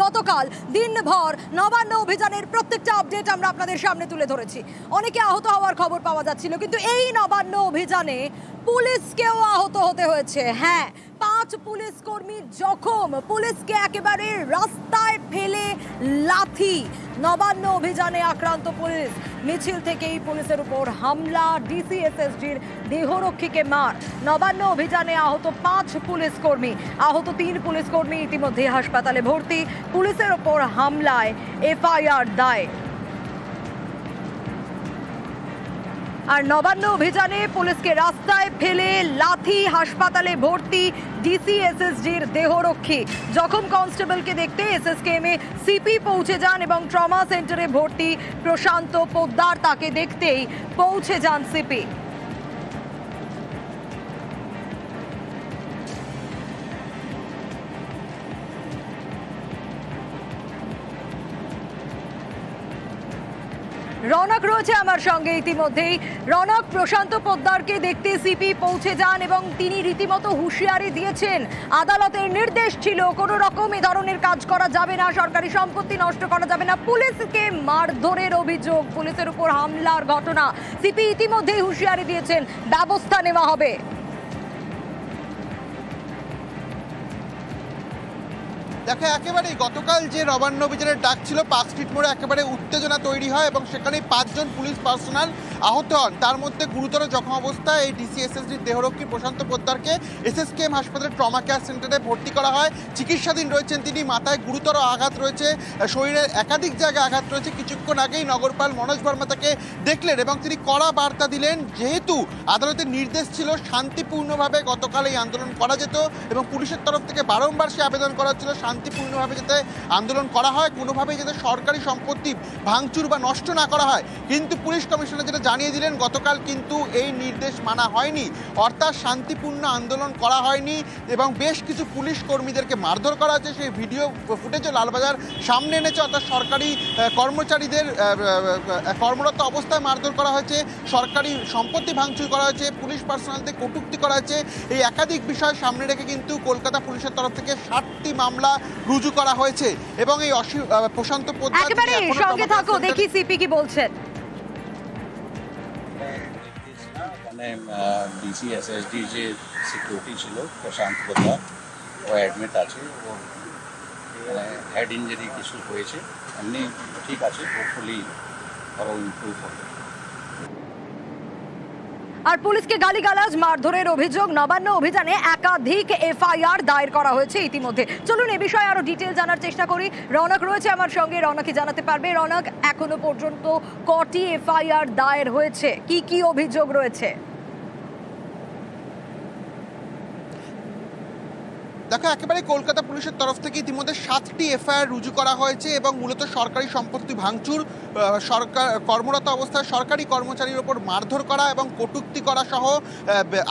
গতকাল দিনভর নবান্ন অভিযানের প্রত্যেকটা আপডেট আমরা আপনাদের সামনে তুলে ধরেছি। অনেকে আহত হওয়ার খবর পাওয়া যাচ্ছিল, কিন্তু এই নবান্ন অভিযানে পুলিশকেও আহত হতে হয়েছে। হ্যাঁ, 5 পুলিশ কর্মী জখম, পুলিশকে একেবারে রাস্তায় ফেলে লাথি। নবান্ন অভিযানে আক্রান্ত পুলিশ, মিছিল থেকেই পুলিশের উপর হামলা, ডিসিএসএসজির দেহরক্ষীকে মার। নবান্ন অভিযানে আহত 5 পুলিশ কর্মী, আহত 3 পুলিশ কর্মী ইতিমধ্যে হাসপাতালে ভর্তি। পুলিশের ওপর হামলায় এফআইআর দায়ের। আর নবান্ন অভিযানে পুলিশকে রাস্তায় ফেলে লাথি, হাসপাতালে ভর্তি ডিসিএসএসজির দেহরক্ষী। জখম কনস্টেবলকে দেখতে এসএসকেএমে সিপি পৌঁছে যান এবং ট্রমা সেন্টারে ভর্তি প্রশান্ত পোদ্দার, তাকে দেখতেই পৌঁছে যান সিপি। রনক রয়েছে আমার সঙ্গে ইতিমধ্যেই। রনক, প্রশান্ত পোদ্দারকে দেখতে সিপি পৌঁছে যান এবং তিনি রীতিমতো হুঁশিয়ারি দিয়েছেন, আদালতের নির্দেশ ছিল কোনো রকম এ ধরনের কাজ করা যাবে না, সরকারি সম্পত্তি নষ্ট করা যাবে না। পুলিশকে মারধরের অভিযোগ, পুলিশের উপর হামলার ঘটনা, সিপি ইতিমধ্যেই হুঁশিয়ারি দিয়েছেন ব্যবস্থা নেওয়া হবে। দেখো, একেবারেই গতকাল যে নবান্ন অভিযানের ডাক ছিল, পার্ক স্ট্রিট মোড়ে একেবারে উত্তেজনা তৈরি হয় এবং সেখানে 5 জন পুলিশ পার্সোনাল আহত হন। তার মধ্যে গুরুতর জখম অবস্থায় এই ডিসিএসএসজির দেহরক্ষী প্রশান্ত পোদ্দারকে এসএসকেএম হাসপাতালের ট্রমা কেয়ার সেন্টারে ভর্তি করা হয়। চিকিৎসাধীন রয়েছেন তিনি। মাথায় গুরুতর আঘাত রয়েছে, শরীরের একাধিক জায়গায় আঘাত রয়েছে। কিছুক্ষণ আগেই নগরপাল মনোজ বর্মা তাকে দেখলেন এবং তিনি কড়া বার্তা দিলেন, যেহেতু আদালতের নির্দেশ ছিল শান্তিপূর্ণভাবে গতকাল এই আন্দোলন করা যেত এবং পুলিশের তরফ থেকে বারংবার সে আবেদন করা হচ্ছিল শান্তিপূর্ণভাবে যাতে আন্দোলন করা হয়, কোনোভাবেই যাতে সরকারি সম্পত্তি ভাঙচুর বা নষ্ট না করা হয়। কিন্তু পুলিশ কমিশনার যেটা জানিয়ে দিলেন, গতকাল কিন্তু এই নির্দেশ মানা হয়নি, অর্থাৎ শান্তিপূর্ণ আন্দোলন করা হয়নি এবং বেশ কিছু পুলিশ কর্মীদেরকে মারধর করা হয়েছে। সেই ভিডিও ফুটেজও লালবাজার সামনে এনেছে, অর্থাৎ সরকারি কর্মচারীদের কর্মরত অবস্থায় মারধর করা হয়েছে, সরকারি সম্পত্তি ভাঙচুর করা হয়েছে, পুলিশ পার্সোনালদের কটূক্তি করা হয়েছে। এই একাধিক বিষয় সামনে রেখে কিন্তু কলকাতা পুলিশের তরফ থেকে 7টি মামলা রুজু করা হয়েছে এবং এই প্রশান্ত পোদ্দার একেবারে সঙ্গে থাকো, দেখি সিপি কি বলছেন। মানে ডিসিএসএসডি যে সিকিউরিটি ছিল প্রশান্ত পোদ্দার, ও অ্যাডমিট আছে, ও মানে হেড ইঞ্জুরি কিছু হয়েছে, এমনি ঠিক আছে, হোপফুলি আরও ইমপ্রুভ হবে। আর পুলিশকে গালিগালাজ, মারধরের অভিযোগ, নবান্ন অভিযানে একাধিক এফআইআর দায়ের করা হয়েছে ইতিমধ্যে। চলুন এ বিষয়ে আরো ডিটেল জানার চেষ্টা করি। রনক রয়েছে আমার সঙ্গে, রনক জানাতে পারবে। রনক, এখনো পর্যন্ত কটি এফআইআর দায়ের হয়েছে, কি কি অভিযোগ রয়েছে? দেখো, একেবারে কলকাতা পুলিশের তরফ থেকে ইতিমধ্যে 7টি এফআইআর রুজু করা হয়েছে এবং মূলত সরকারি সম্পত্তি ভাঙচুর, সরকার কর্মরত অবস্থায় সরকারি কর্মচারীর ওপর মারধর করা এবং কটূক্তি করা সহ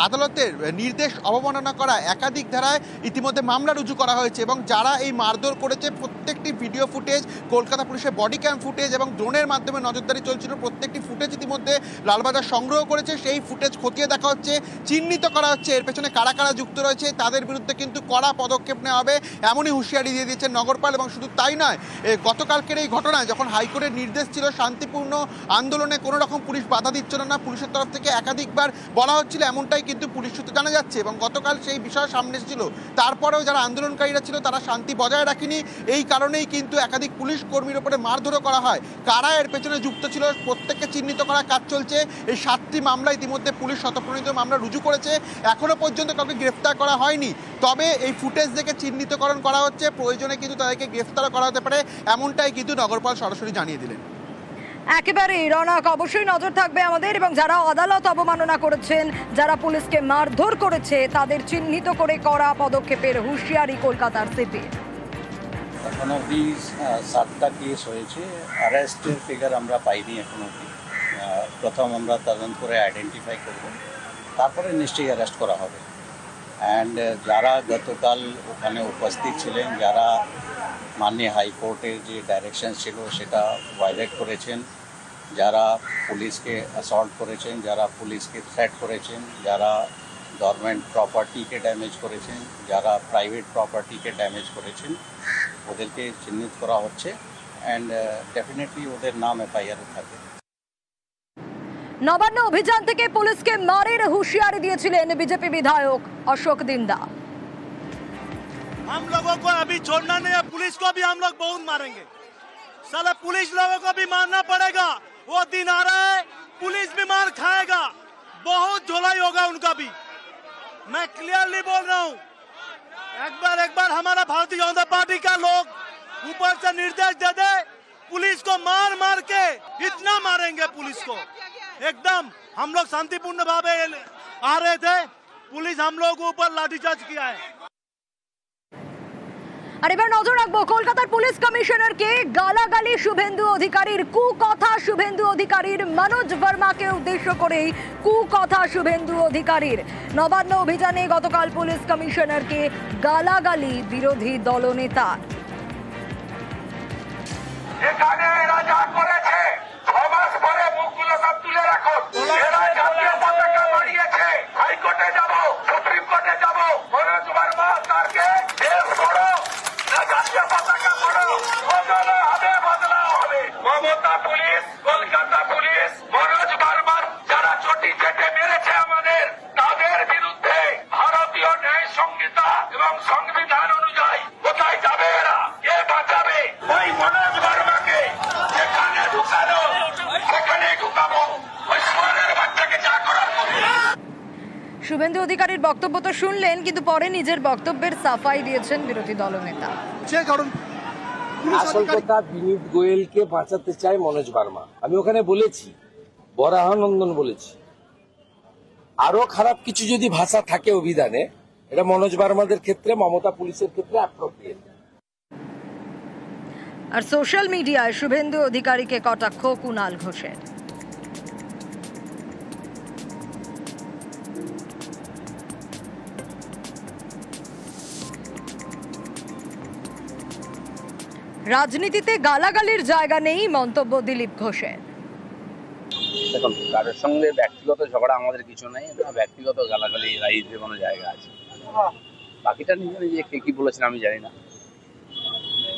আদালতের নির্দেশ অবমাননা করা একাধিক ধারায় ইতিমধ্যে মামলা রুজু করা হয়েছে এবং যারা এই মারধর করেছে প্রত্যেকটি ভিডিও ফুটেজ, কলকাতা পুলিশের বডি ক্যাম ফুটেজ এবং ড্রোনের মাধ্যমে নজরদারি চলছিল, প্রত্যেকটি ফুটেজ ইতিমধ্যে লালবাজার সংগ্রহ করেছে। সেই ফুটেজ খতিয়ে দেখা হচ্ছে, চিহ্নিত করা হচ্ছে এর পেছনে কারা কারা যুক্ত রয়েছে, তাদের বিরুদ্ধে কিন্তু কড়া পদক্ষেপ নেওয়া হবে এমনই হুঁশিয়ারি দিয়ে দিয়েছেন নগরপাল। এবং শুধু তাই নয়, গতকালকের এই ঘটনায় যখন হাইকোর্টের নির্দেশ ছিল শান্তিপূর্ণ আন্দোলনে কোনো রকম পুলিশ বাধা দিচ্ছিল না, পুলিশের তরফ থেকে একাধিকবার বলা হচ্ছিল, এমনটাই কিন্তু পুলিশ সূত্রে জানা যাচ্ছে এবং গতকাল সেই বিষয় সামনে এসেছিল। তারপরেও যারা আন্দোলনকারীরা ছিল তারা শান্তি বজায় রাখেনি, এই কারণেই কিন্তু একাধিক পুলিশ কর্মীর উপরে মারধরও করা হয়। কারা এর পেছনে যুক্ত ছিল প্রত্যেককে চিহ্নিত করার কাজ চলছে। এই 7টি মামলা ইতিমধ্যে পুলিশ স্বতঃপ্রণীত মামলা রুজু করেছে, এখনো পর্যন্ত কাউকে গ্রেফতার করা হয়নি, তবে এই ফুটেজ দেখে চিহ্নিতকরণ করা হচ্ছে, প্রয়োজনে কিন্তু তাদেরকে গ্রেফতার করা হতে পারে, এমনটাই কিন্তু নগরপাল সরাসরি জানিয়ে দিলেন। একেবারে রনক, অবশ্যই নজর থাকবে আমাদের এবং যারা আদালত অবমাননা করেছেন, যারা পুলিশকে মারধর করেছে, তাদের চিহ্নিত করে করা পদক্ষেপের হুঁশিয়ারি কলকাতার সিপি। এখন অবধি 7টা কেস হয়েছে, অ্যারেস্টের ফিগার আমরা পাইনি এখন অবধি। প্রথম আমরা তদন্ত করে আইডেন্টিফাই করব, তারপরে নিশ্চয়ই অ্যারেস্ট করা হবে। অ্যান্ড যারা গতকাল ওখানে উপস্থিত ছিলেন, যারা মাননীয় হাইকোর্টের যে ডাইরেকশন ছিল সেটা ভায়োলেট করেছেন, যারা পুলিশকে অ্যাসল্ট করেছেন, যারা পুলিশকে থ্রেট করেছেন, যারা গভর্নমেন্ট প্রপার্টিকে ড্যামেজ করেছেন, যারা প্রাইভেট প্রপার্টিকে ড্যামেজ করেছেন, ওদেরকে চিহ্নিত করা হচ্ছে অ্যান্ড ডেফিনেটলি ওদের নাম এফআইআরে থাকে। নবান্ন অভিযান থেকে পুলিশকে মারের হুঁশিয়ারি দিয়েছিলেন বিজেপি বিধায়ক অশোক দিন্দা। हम लोगों को अभी छोड़ना नहीं है, पुलिस को भी हम लोग बहुत मारेंगे। साला पुलिस लोगों को भी मारना पड़ेगा। वो दिन आ रहा है, पुलिस भी मार खाएगा, बहुत झोलाई होगा उनका भी। मैं क्लियरली बोल रहा हूँ। एक बार हमारा भारतीय जनता पार्टी का लोग ऊपर से निर्देश दे दे, पुलिस को मार मार के इतना मारेंगे पुलिस को। एकदम हम लोग शांतिपूर्ण भाव आ रहे थे, पुलिस हम लोग के ऊपर लाठीचार्ज किया है। আর এবার নজর রাখবো কলকাতার পুলিশ কমিশনারকে গালাগালি শুভেন্দু অধিকারীর, কুকথা শুভেন্দু অধিকারীর, মনোজ বর্মাকে উদ্দেশ্য করেই কুকথা শুভেন্দু অধিকারীর। নবান্ন অভিযানে গতকাল পুলিশ কমিশনারকে গালাগালি বিরোধী দলনেতা। এখানে এরা যা করেছে 6 মাস পরে মুখগুলো সব তুলে রাখো। এরা জাতীয় পতাকা বাড়িয়েছে, হাইকোর্টে যাব, সুপ্রিম কোর্টে যাব, মনোজ বর্মা তারকে বের করো, না জাতীয় পতাকা করো, বদলা হবে, বদলা হবে। মমতা পুলিশ, কলকাতা পুলিশ, মনোজ বর্মার যারা চটি চেটে মেরেছে আমাদের, তাদের বিরুদ্ধে ভারতীয় ন্যায় সংহিতা এবং সংবিধান অনুযায়ী কোথায় যাবে এরা? কে বাঁচাবে? ওই মনোজ বর্মাকে যেখানে ঢুকানো সেখানে ঢুকাবো। ওই সোয়ারের বাচ্চাকে যা করার করবে। শুভেন্দু অধিকারীর বক্তব্য তো শুনলেন, কিন্তু পরে নিজের বক্তব্যের সাফাই দিয়েছেন বিরোধী দলনেতা। কারণ আসল কথা, বিনীত গোয়েলকে বাঁচাতে চায় মনোজ বার্মা। আমি ওখানে বলেছি, বরাহানন্দন বলেছি, আরো খারাপ কিছু যদি ভাষা থাকে অভিধানে, এটা মনোজ বার্মাদের ক্ষেত্রে, মমতা পুলিশের ক্ষেত্রে অ্যাপ্রোপ্রিয়েট। আর সোশ্যাল মিডিয়ায় শুভেন্দু অধিকারীকে কটাক্ষ কুণাল ঘোষের। রাজনীতিতে গালাগালির জায়গা নেই, মন্তব্য দিলীপ ঘোষের। দেখুন, কারোর সঙ্গে ব্যক্তিগত ঝগড়া আমাদের কিছু নেই, ব্যক্তিগত গালাগালি রাইজের কোনো জায়গা আছে। বাকিটা নিজে নিজে কে কি বলেছেন আমি জানি না।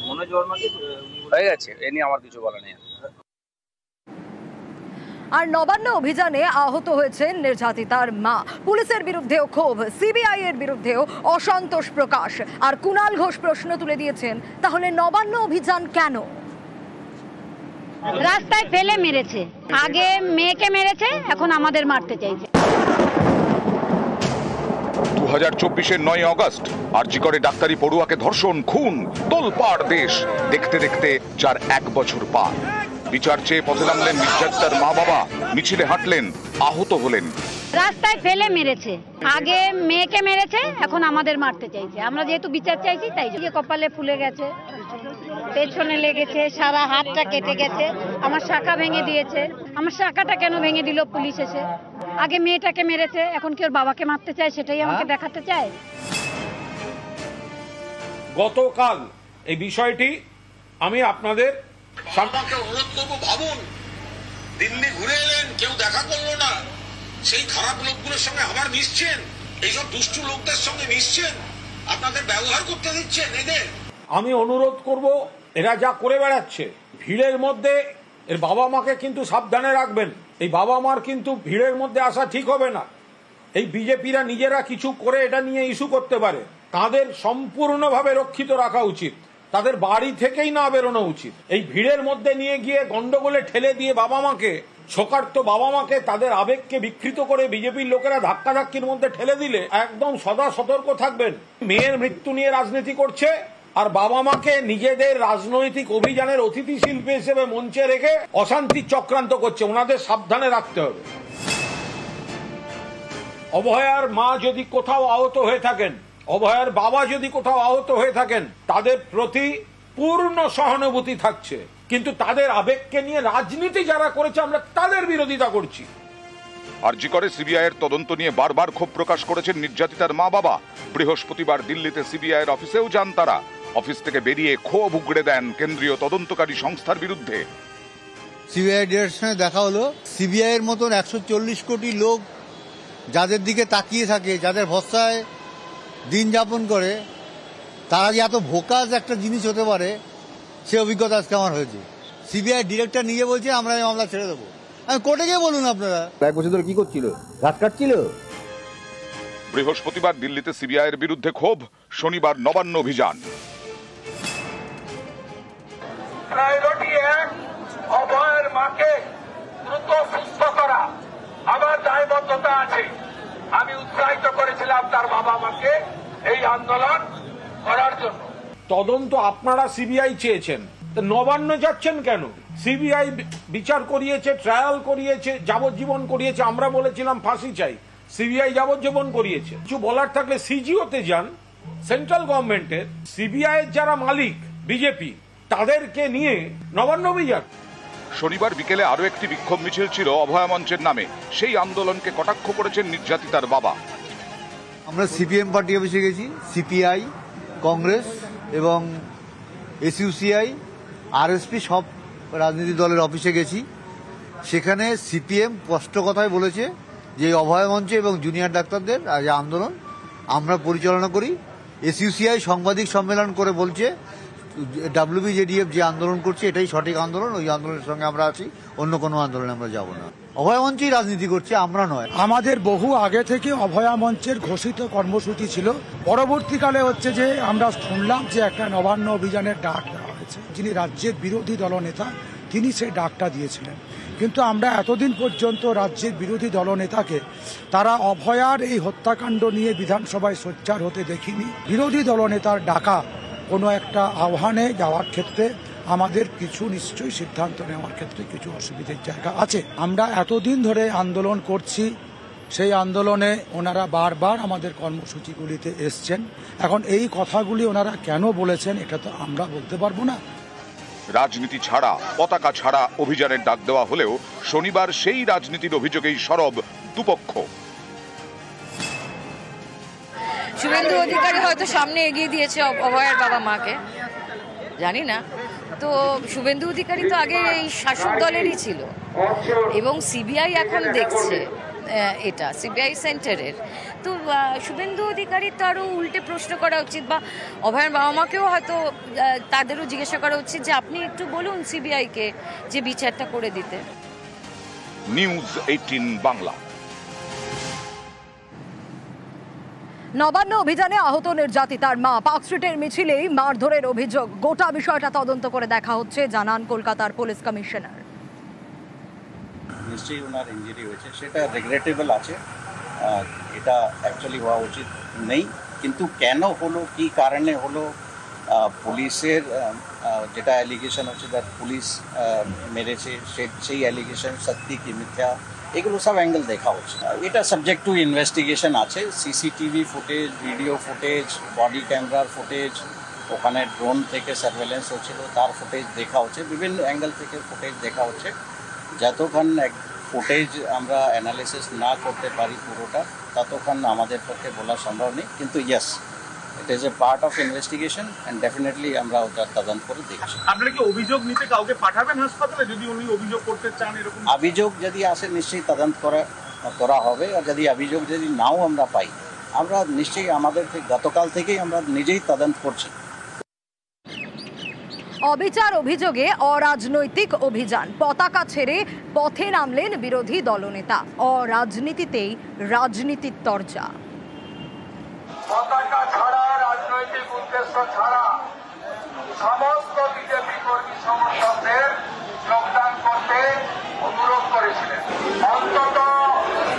মনোজ বর্মাকে হয়ে গেছে, এ নিয়ে আমার কিছু বলা নেই। আর নবান্ন অভিযানে আহত হয়েছেন নির্যাতিতার মা। পুলিশের বিরুদ্ধেও ক্ষোভ, সিবিআই এর বিরুদ্ধেও অসন্তোষ প্রকাশ। আর কুণাল ঘোষ প্রশ্ন তুলে দিয়েছেন, তাহলে নবান্ন অভিযান কেন? রাস্তায় ফেলে মেরেছে, আগে মেয়েকে মেরেছে, এখন আমাদের মারতে চাইছে। 2024-এর 9 আগস্ট আরজি করে ডাক্তারি পড়ুয়াকে ধর্ষণ, খুন, তোলপাড় দেশ। দেখতে দেখতে 1 বছর পার। বিচার চেয়ে পথে নামলেন নির্যাতিতার মা বাবা, মিছিলে হাঁটলেন, আহত হলেন। রাস্তায় ফেলে মেরেছে, আগে মেয়েকে মেরেছে, এখন আমাদের মারতে চাইছে। আমরা যেহেতু বিচার চাইছি, তাই যে কপালে ফুলে গেছে, পেছনে লেগেছে, সারা হাতটা কেটে গেছে, আমার শাখা ভেঙে দিয়েছে। আমার শাখাটা কেন ভেঙে দিল পুলিশ এসে? আগে মেয়েটাকে মেরেছে, এখন কি ওর বাবাকে মারতে চায়, সেটাই আমাকে দেখাতে চায়। গতকাল এই বিষয়টি আমি আপনাদের অনুরোধ করবো, ভাবুন, দিল্লি ঘুরে এলেন, কেউ দেখা করলো না, সেই খারাপ লোকগুলোর সঙ্গে আবার মিশছেন, এইসব দুষ্টু লোকদের সঙ্গে মিশছেন, আপনাদের ব্যবহার করতে দিচ্ছেন এদের। আমি অনুরোধ করব, এরা যা করে বেড়াচ্ছে ভিড়ের মধ্যে, এর বাবা মাকে কিন্তু সাবধানে রাখবেন। এই বাবা মার কিন্তু ভিড়ের মধ্যে আসা ঠিক হবে না। এই বিজেপিরা নিজেরা কিছু করে এটা নিয়ে ইস্যু করতে পারে, তাদের সম্পূর্ণভাবে রক্ষিত রাখা উচিত। তাদের বাড়ি থেকেই না বেরোনো উচিত। এই ভিড়ের মধ্যে নিয়ে গিয়ে গন্ডগোলে ঠেলে দিয়ে বাবা মাকে, শোকার্ত বাবা মাকে, তাদের আবেগকে বিকৃত করে বিজেপির লোকেরা ধাক্কাধাক্কির মধ্যে ঠেলে দিলে একদম সদা সতর্ক থাকবেন। মেয়ের মৃত্যু নিয়ে রাজনীতি করছে, আর বাবা মাকে নিজেদের রাজনৈতিক অভিযানের অতিথি শিল্পী হিসেবে মঞ্চে রেখে অশান্তির চক্রান্ত করছে। ওনাদের সাবধানে রাখতে হবে। অভয়ার মা যদি কোথাও আহত হয়ে থাকেন, অভয়ার বাবা যদি কোথাও আহত হয়ে থাকেন, তাদের প্রতি পূর্ণ সহানুভূতি থাকছে, কিন্তু তাদের আবেগকে নিয়ে রাজনীতি যারা করেছে, আমরা তাদের বিরোধিতা করছি। আরজি করে সিবিআই এর তদন্ত নিয়ে বারবার ক্ষোভ প্রকাশ করেছেন নির্যাতিতার মা বাবা। বৃহস্পতিবার দিল্লিতে সিবিআই এর অফিসেও যান তারা। অফিস থেকে বেরিয়ে ক্ষোভ উগড়ে দেন কেন্দ্রীয় তদন্তকারী সংস্থার বিরুদ্ধে। সিবিআই ডিরেক্টরের সঙ্গে দেখা হলো। সিবিআই এর মতন 140 কোটি লোক যাদের দিকে তাকিয়ে থাকে, যাদের ভরসায় দিন যাপন করে, তার আগে এত ভোকাস একটা জিনিস হতে পারে সে অভিজ্ঞতা আজকে আমার হয়েছে। সিবিআই ডিরেক্টর নিজে বলছে আমরা এই মামলা ছেড়ে দেবো। আমি কোর্টে গিয়ে বলুন আপনারা। 1 বছর ধরে কি করছিল? ঘাস কাটছিল। বৃহস্পতিবার দিল্লিতে সিবিআইয়ের বিরুদ্ধে ক্ষোভ, শনিবার নবান্ন অভিযান। প্রায়োরিটি 1 অভয়ের মাকে দ্রুত সুস্থ করা আমার দায়বদ্ধতা আছে। আমি উৎসাহিত করেছিলাম তার বাবা মাকে এই আন্দোলন করার জন্য। তদন্ত আপনারা সিবিআই চেয়েছেন, নবান্ন যাচ্ছেন কেন? সিবিআই বিচার করিয়েছে, ট্রায়াল করিয়েছে, যাবজ্জীবন করিয়েছে। আমরা বলেছিলাম ফাঁসি চাই, সিবিআই যাবজ্জীবন করিয়েছে। কিছু বলার থাকলে সিজিওতে যান, সেন্ট্রাল গভর্নমেন্টের। সিবিআই এর যারা মালিক বিজেপি, তাদেরকে নিয়ে নবান্ন অভিযান। শনিবার বিকেলে আরো একটি বিক্ষোভ মিছিল ছিল অভয়া মঞ্চের নামে। সেই আন্দোলনকে কটাক্ষ করেছেন নির্যাতিতার বাবা। আমরা সিপিএম পার্টি অফিসে গেছি, সিপিআই, কংগ্রেস এবং এসইউসিআই, আরএসপি সব রাজনৈতিক দলের অফিসে গেছি। সেখানে সিপিএম স্পষ্ট কথায় বলেছে যে অভয় মঞ্চ এবং জুনিয়র ডাক্তারদের যে আন্দোলন আমরা পরিচালনা করি। এসইউসিআই সাংবাদিক সম্মেলন করে বলছে WBJDF যে আন্দোলন করছে এটাই সঠিক আন্দোলন, ওই আন্দোলনের সঙ্গে আমরা আছি, অন্য কোনো আন্দোলনে আমরা যাব না। অভয় মঞ্চই রাজনীতি করছে, আমরা নয়। আমাদের বহু আগে থেকে অভয়া মঞ্চের ঘোষিত কর্মসূচি ছিল। পরবর্তীকালে হচ্ছে যে আমরা শুনলাম যে একটা নবান্ন অভিযানের ডাক দেওয়া হয়েছে। যিনি রাজ্যের বিরোধী দলনেতা তিনি সেই ডাকটা দিয়েছিলেন, কিন্তু আমরা এতদিন পর্যন্ত রাজ্যের বিরোধী দলনেতাকে তারা অভয়ার এই হত্যাকাণ্ড নিয়ে বিধানসভায় সোচ্চার হতে দেখিনি। বিরোধী দলনেতার ডাকা কোনো একটা আহ্বানে যাওয়ার ক্ষেত্রে আমাদের কিছু নিশ্চয়ই সিদ্ধান্ত নেওয়ার ক্ষেত্রে কিছু অসুবিধার জায়গা আছে। আমরা এতদিন ধরে আন্দোলন করছি, সেই আন্দোলনে ওনারা বারবার আমাদের কর্মসূচিগুলিতে এসছেন। এখন এই কথাগুলি ওনারা কেন বলেছেন এটা তো আমরা বলতে পারবো না। রাজনীতি ছাড়া, পতাকা ছাড়া অভিযানের ডাক দেওয়া হলেও শনিবার সেই রাজনীতির অভিযোগেই সরব দুপক্ষ। শুভেন্দু অধিকারী হয়তো সামনে এগিয়ে দিয়েছে অভয়ের বাবা মাকে, জানি না। তো শুভেন্দু অধিকারী তো আগে এই শাসক দলেরই ছিল এবং সিবিআই এখন দেখছে এটা, সিবিআই সেন্টারের। তো শুভেন্দু অধিকারী তো আরও উল্টে প্রশ্ন করা উচিত, বা অভয়ের বাবা মাকেও হয়তো তাদেরও জিজ্ঞাসা করা উচিত যে আপনি একটু বলুন সিবিআইকে যে বিচারটা করে দিতে। নিউজ 18 বাংলা। নবান্ন অভিযানে আহত নির্যাতিতার মা, পার্কস্ট্রিটের মিছিলেই মারধরের অভিযোগ। গোটা বিষয়টা তদন্ত করে দেখা হচ্ছে, জানান কলকাতার পুলিশ কমিশনার। নিশ্চয়ই ওনার ইঞ্জুরি হয়েছে, সেটা রেগ্রেটেবল আছে। এটা অ্যাকচুয়ালি হওয়া উচিত নেই, কিন্তু কেন হলো, কি কারণে হলো, পুলিশের যেটা অ্যালিগেশন হচ্ছে দ্যাট পুলিশ মেরেছে, সেই অ্যালিগেশন সত্যি কি মিথ্যা, এগুলো সব অ্যাঙ্গেল দেখা হচ্ছে। এটা সাবজেক্ট টু ইনভেস্টিগেশন আছে। CCTV footage, video footage, body ক্যামেরার ফুটেজ, ওখানে ড্রোন থেকে সার্ভেলেন্স হচ্ছিল তার ফুটেজ দেখা হচ্ছে, বিভিন্ন অ্যাঙ্গেল থেকে ফুটেজ দেখা হচ্ছে। যতক্ষণ ফুটেজ আমরা অ্যানালিসিস না করতে পারি পুরোটা, ততক্ষণ আমাদের পক্ষে বলা সম্ভব নেই। কিন্তু yes, it is a part of investigation and definitely আমরা ওটা তদন্ত করে দেখছি। আপনারা কি অভিযোগ নিতে কাউকে পাঠাবেন হাসপাতালে যদি উনি অভিযোগ করতে চান? এরকম অভিযোগ যদি আসে নিশ্চয়ই তদন্ত করা হবে, আর যদি অভিযোগ যদি নাও আমরা পাই, আমরা নিশ্চয়ই আমাদের গতকাল থেকেই আমরা নিজেই তদন্ত করছি। অবিচার অভিযোগে অরাজনৈতিক অভিযান, পতাকা ছেড়ে পথে নামলেন বিরোধী দলনেতা। অরাজনীতিতেই রাজনীতির তরজা। পতাকা ছাড়া, রাজনৈতিক উদ্দেশ্য ছাড়া সমস্ত বিজেপি কর্মী সমর্থকদের যোগদান করতে অনুরোধ করেছিলেন। অন্তত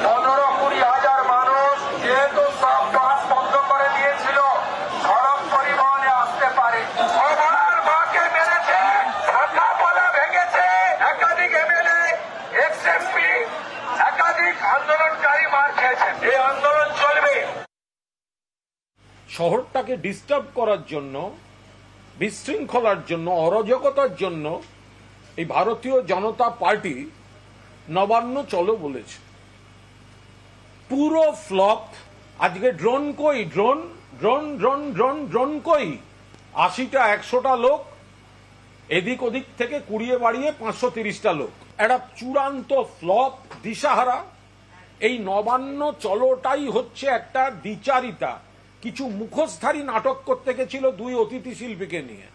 15-20 হাজার মানুষ যেহেতু সব বাস বন্ধ করে দিয়েছিল, সড়ক পরিবহনে আসতে পারে। অভয়ার মাকে মেরেছে, ঢাকা বলা ভেঙেছে, একাধিক এমএলএ, এক্স-এমপি, একাধিক আন্দোলনকারী মার খেয়েছেন। এই আন্দোলন চলবে। শহরটাকে ডিস্টার্ব করার জন্য, বিশৃঙ্খলার জন্য, অরাজকতার জন্য এই ভারতীয় জনতা পার্টি নবান্ন চলো বলেছে। পুরো ফ্লপ। আজকে ড্রোন কই? Drone drone drone drone drone কই? 80টা 100টা লোক, এদিক ওদিক থেকে কুড়িয়ে বাড়িয়ে 530টা লোক। একটা চূড়ান্ত ফ্লপ, দিশাহারা। এই নবান্ন চলোটাই হচ্ছে একটা দ্বিচারিতা, কিছু মুখোশধারী নাটক করতে গেছিল দুই অতিথি শিল্পীকে নিয়ে।